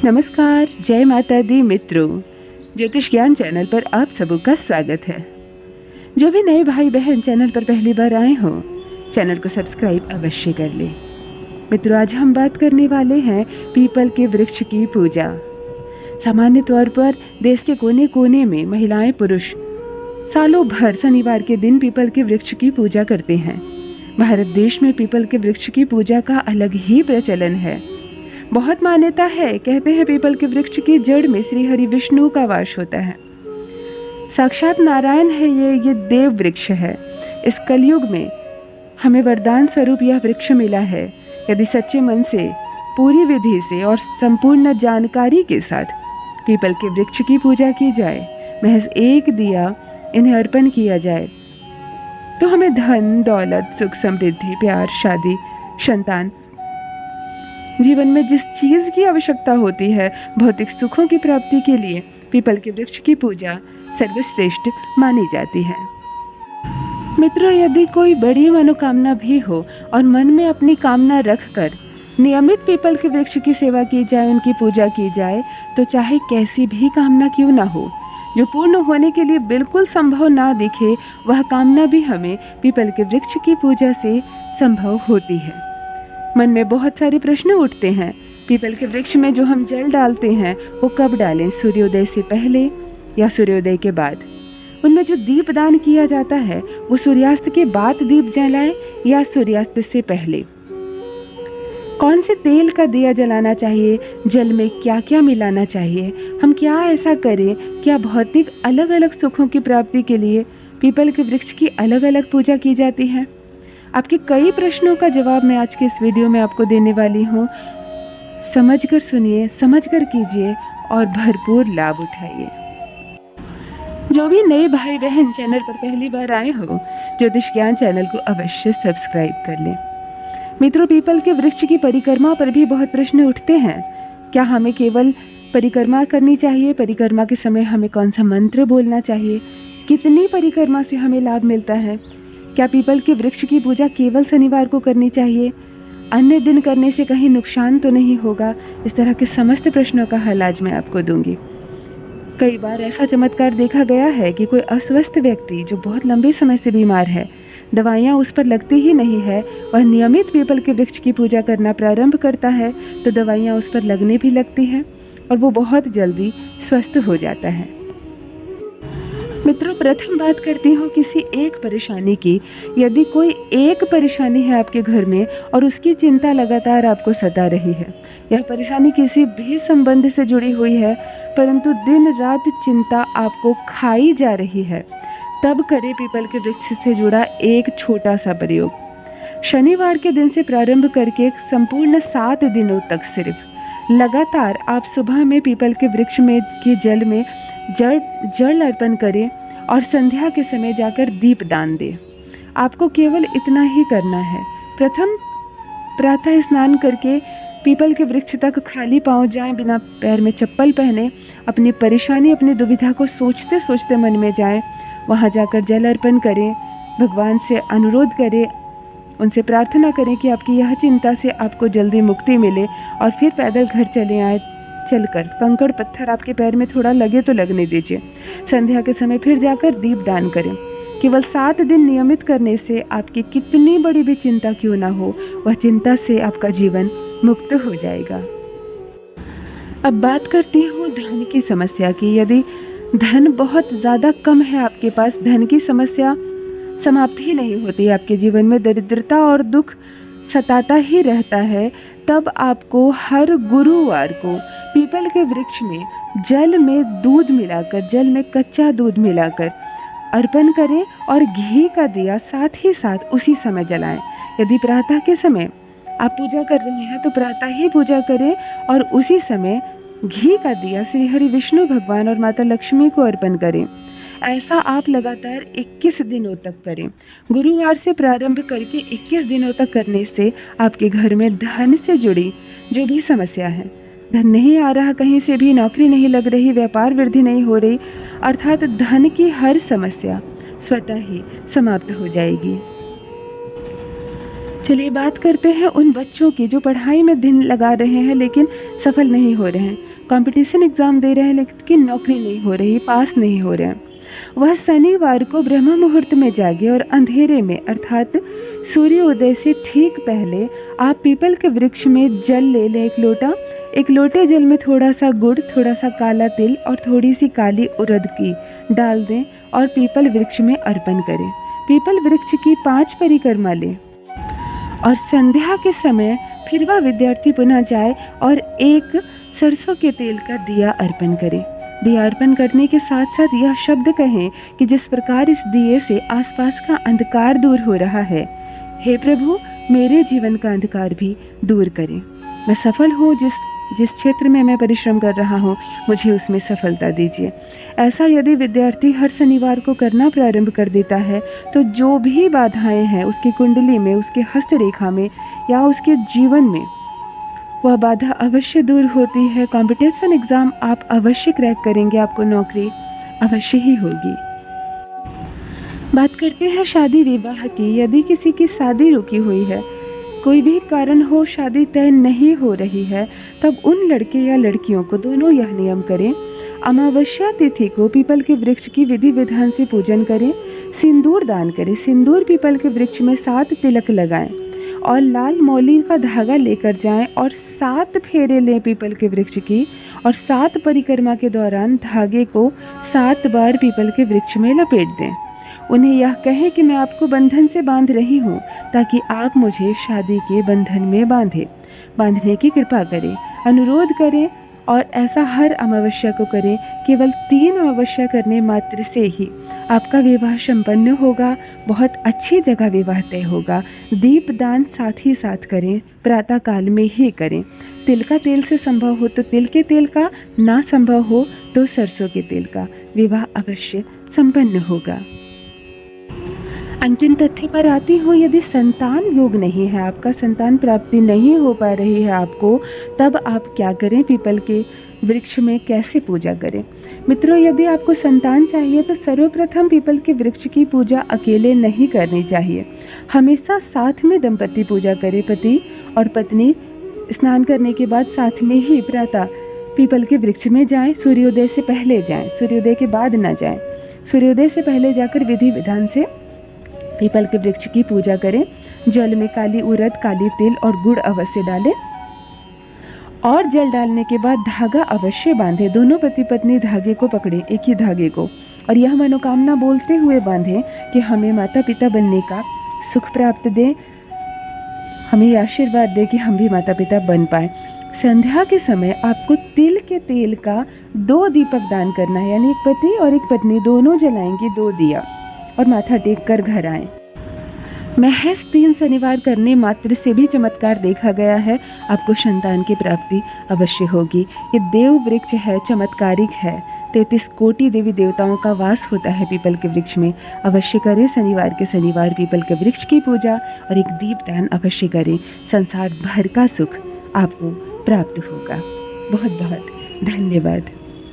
नमस्कार, जय माता दी मित्रों। ज्योतिष ज्ञान चैनल पर आप सबों का स्वागत है। जो भी नए भाई बहन चैनल पर पहली बार आए हो, चैनल को सब्सक्राइब अवश्य कर ले। मित्रों, आज हम बात करने वाले हैं पीपल के वृक्ष की पूजा। सामान्य तौर पर देश के कोने कोने में महिलाएं पुरुष सालों भर शनिवार के दिन पीपल के वृक्ष की पूजा करते हैं। भारत देश में पीपल के वृक्ष की पूजा का अलग ही प्रचलन है। बहुत मान्यता है, कहते हैं पीपल के वृक्ष की जड़ में श्री हरि विष्णु का वास होता है। साक्षात नारायण है, ये देव वृक्ष है। इस कलयुग में हमें वरदान स्वरूप यह वृक्ष मिला है। यदि सच्चे मन से, पूरी विधि से और संपूर्ण जानकारी के साथ पीपल के वृक्ष की पूजा की जाए, महज एक दिया इन्हें अर्पण किया जाए, तो हमें धन दौलत, सुख समृद्धि, प्यार, शादी, संतान, जीवन में जिस चीज़ की आवश्यकता होती है, भौतिक सुखों की प्राप्ति के लिए पीपल के वृक्ष की पूजा सर्वश्रेष्ठ मानी जाती है। मित्रों, यदि कोई बड़ी मनोकामना भी हो और मन में अपनी कामना रखकर नियमित पीपल के वृक्ष की सेवा की जाए, उनकी पूजा की जाए, तो चाहे कैसी भी कामना क्यों ना हो, जो पूर्ण होने के लिए बिल्कुल संभव ना दिखे, वह कामना भी हमें पीपल के वृक्ष की पूजा से संभव होती है। मन में बहुत सारे प्रश्न उठते हैं। पीपल के वृक्ष में जो हम जल डालते हैं वो कब डालें, सूर्योदय से पहले या सूर्योदय के बाद? उनमें जो दीपदान किया जाता है वो सूर्यास्त के बाद दीप जलाएं या सूर्यास्त से पहले? कौन से तेल का दिया जलाना चाहिए? जल में क्या क्या मिलाना चाहिए? हम क्या ऐसा करें? क्या भौतिक अलग अलग सुखों की प्राप्ति के लिए पीपल के वृक्ष की अलग अलग पूजा की जाती है? आपके कई प्रश्नों का जवाब मैं आज के इस वीडियो में आपको देने वाली हूँ। समझकर सुनिए, समझकर कीजिए और भरपूर लाभ उठाइए। जो भी नए भाई बहन चैनल पर पहली बार आए हो, ज्योतिष ज्ञान चैनल को अवश्य सब्सक्राइब कर लें। मित्रों, पीपल के वृक्ष की परिक्रमा पर भी बहुत प्रश्न उठते हैं। क्या हमें केवल परिक्रमा करनी चाहिए? परिक्रमा के समय हमें कौन सा मंत्र बोलना चाहिए? कितनी परिक्रमा से हमें लाभ मिलता है? क्या पीपल के वृक्ष की पूजा केवल शनिवार को करनी चाहिए? अन्य दिन करने से कहीं नुकसान तो नहीं होगा? इस तरह के समस्त प्रश्नों का हल आज मैं आपको दूंगी। कई बार ऐसा चमत्कार देखा गया है कि कोई अस्वस्थ व्यक्ति जो बहुत लंबे समय से बीमार है, दवाइयाँ उस पर लगती ही नहीं है, वह नियमित पीपल के वृक्ष की पूजा करना प्रारंभ करता है तो दवाइयाँ उस पर लगने भी लगती हैं और वो बहुत जल्दी स्वस्थ हो जाता है। मित्रों, प्रथम बात करती हूँ किसी एक परेशानी की। यदि कोई एक परेशानी है आपके घर में और उसकी चिंता लगातार आपको सता रही है, यह परेशानी किसी भी संबंध से जुड़ी हुई है, परंतु दिन रात चिंता आपको खाई जा रही है, तब करें पीपल के वृक्ष से जुड़ा एक छोटा सा प्रयोग। शनिवार के दिन से प्रारंभ करके संपूर्ण 7 दिनों तक सिर्फ लगातार आप सुबह में पीपल के वृक्ष में के जल में जल अर्पण करें और संध्या के समय जाकर दीप दान दें। आपको केवल इतना ही करना है। प्रथम प्रातः स्नान करके पीपल के वृक्ष तक खाली पांव जाएं, बिना पैर में चप्पल पहने। अपनी परेशानी, अपनी दुविधा को सोचते सोचते मन में जाएं, वहां जाकर जल अर्पण करें, भगवान से अनुरोध करें, उनसे प्रार्थना करें कि आपकी यह चिंता से आपको जल्दी मुक्ति मिले, और फिर पैदल घर चले आए। चलकर कंकड़ पत्थर आपके पैर में थोड़ा लगे तो लगने दीजिए। संध्या के समय फिर जाकर दीप दान करें। केवल 7 दिन नियमित करने से आपकी कितनी बड़ी भी चिंता क्यों ना हो, वह चिंता से आपका जीवन मुक्त हो जाएगा। अब बात करती हूँ धन की समस्या की। यदि धन बहुत ज़्यादा कम है आपके पास, धन की समस्या समाप्त ही नहीं होती, आपके जीवन में दरिद्रता और दुख सताता ही रहता है, तब आपको हर गुरुवार को पीपल के वृक्ष में जल में दूध मिलाकर, जल में कच्चा दूध मिलाकर अर्पण करें और घी का दिया साथ ही साथ उसी समय जलाएं। यदि प्रातः के समय आप पूजा कर रहे हैं तो प्रातः ही पूजा करें और उसी समय घी का दिया श्री हरि विष्णु भगवान और माता लक्ष्मी को अर्पण करें। ऐसा आप लगातार 21 दिनों तक करें। गुरुवार से प्रारंभ करके 21 दिनों तक करने से आपके घर में धन से जुड़ी जो भी समस्या है, धन नहीं आ रहा, कहीं से भी नौकरी नहीं लग रही, व्यापार वृद्धि नहीं हो रही, अर्थात धन की हर समस्या स्वतः ही समाप्त हो जाएगी। चलिए बात करते हैं उन बच्चों की जो पढ़ाई में दिन लगा रहे हैं लेकिन सफल नहीं हो रहे हैं। कंपटीशन एग्ज़ाम दे रहे हैं लेकिन नौकरी नहीं हो रही, पास नहीं हो रहे हैं, वह शनिवार को ब्रह्म मुहूर्त में जागे और अंधेरे में अर्थात सूर्योदय से ठीक पहले आप पीपल के वृक्ष में जल ले लें, एक लोटे जल में थोड़ा सा गुड़, थोड़ा सा काला तिल और थोड़ी सी काली उड़द की डाल दें और पीपल वृक्ष में अर्पण करें। पीपल वृक्ष की 5 परिक्रमा लें और संध्या के समय फिर वह विद्यार्थी पुनः जाए और एक सरसों के तेल का दिया अर्पण करें। दिया अर्पण करने के साथ साथ यह शब्द कहें कि जिस प्रकार इस दिए से आसपास का अंधकार दूर हो रहा है, हे प्रभु मेरे जीवन का अंधकार भी दूर करें। मैं सफल हूँ, जिस क्षेत्र में मैं परिश्रम कर रहा हूँ मुझे उसमें सफलता दीजिए। ऐसा यदि विद्यार्थी हर शनिवार को करना प्रारंभ कर देता है तो जो भी बाधाएं हैं उसकी कुंडली में, उसके हस्तरेखा में या उसके जीवन में, वह बाधा अवश्य दूर होती है। कंपटीशन एग्ज़ाम आप अवश्य क्रैक करेंगे, आपको नौकरी अवश्य ही होगी। बात करते हैं शादी विवाह की। यदि किसी की शादी रुकी हुई है, कोई भी कारण हो शादी तय नहीं हो रही है, तब उन लड़के या लड़कियों को दोनों यह नियम करें। अमावस्या तिथि को पीपल के वृक्ष की विधि विधान से पूजन करें, सिंदूर दान करें, सिंदूर पीपल के वृक्ष में 7 तिलक लगाएं और लाल मौली का धागा लेकर जाएं और 7 फेरे लें पीपल के वृक्ष की और 7 परिक्रमा के दौरान धागे को 7 बार पीपल के वृक्ष में लपेट दें। उन्हें यह कहें कि मैं आपको बंधन से बांध रही हूँ ताकि आप मुझे शादी के बंधन में बांधने की कृपा करें, अनुरोध करें और ऐसा हर अमावस्या को करें। केवल 3 अमावस्या करने मात्र से ही आपका विवाह संपन्न होगा, बहुत अच्छी जगह विवाह तय होगा। दीपदान साथ ही साथ करें, प्रातः काल में ही करें। तिल का तेल से संभव हो तो तिल के तेल का, ना संभव हो तो सरसों के तेल का। विवाह अवश्य संपन्न होगा। अंतिम तथ्य पर आती हूँ, यदि संतान योग नहीं है, आपका संतान प्राप्ति नहीं हो पा रही है आपको, तब आप क्या करें, पीपल के वृक्ष में कैसे पूजा करें। मित्रों, यदि आपको संतान चाहिए तो सर्वप्रथम पीपल के वृक्ष की पूजा अकेले नहीं करनी चाहिए, हमेशा साथ में दंपति पूजा करें। पति और पत्नी स्नान करने के बाद साथ में ही प्रातः पीपल के वृक्ष में जाएं, सूर्योदय से पहले जाएं, सूर्योदय के बाद न जाएं। सूर्योदय से पहले जाकर विधि विधान से पीपल के वृक्ष की पूजा करें। जल में काली उड़द, काली तिल और गुड़ अवश्य डालें और जल डालने के बाद धागा अवश्य बांधें। दोनों पति पत्नी धागे को पकड़ें, एक ही धागे को, और यह मनोकामना बोलते हुए बांधें कि हमें माता पिता बनने का सुख प्राप्त दें, हमें आशीर्वाद दे कि हम भी माता पिता बन पाएँ। संध्या के समय आपको तिल के तेल का 2 दीपक दान करना है, यानी एक पति और एक पत्नी दोनों जलाएंगे 2 दिया और माथा टेक कर घर आएँ। महज 3 शनिवार करने मात्र से भी चमत्कार देखा गया है, आपको संतान की प्राप्ति अवश्य होगी। ये देव वृक्ष है, चमत्कारिक है। 33 कोटि देवी देवताओं का वास होता है पीपल के वृक्ष में। अवश्य करें शनिवार के शनिवार पीपल के वृक्ष की पूजा और एक दीपदान अवश्य करें। संसार भर का सुख आपको प्राप्त होगा। बहुत बहुत धन्यवाद।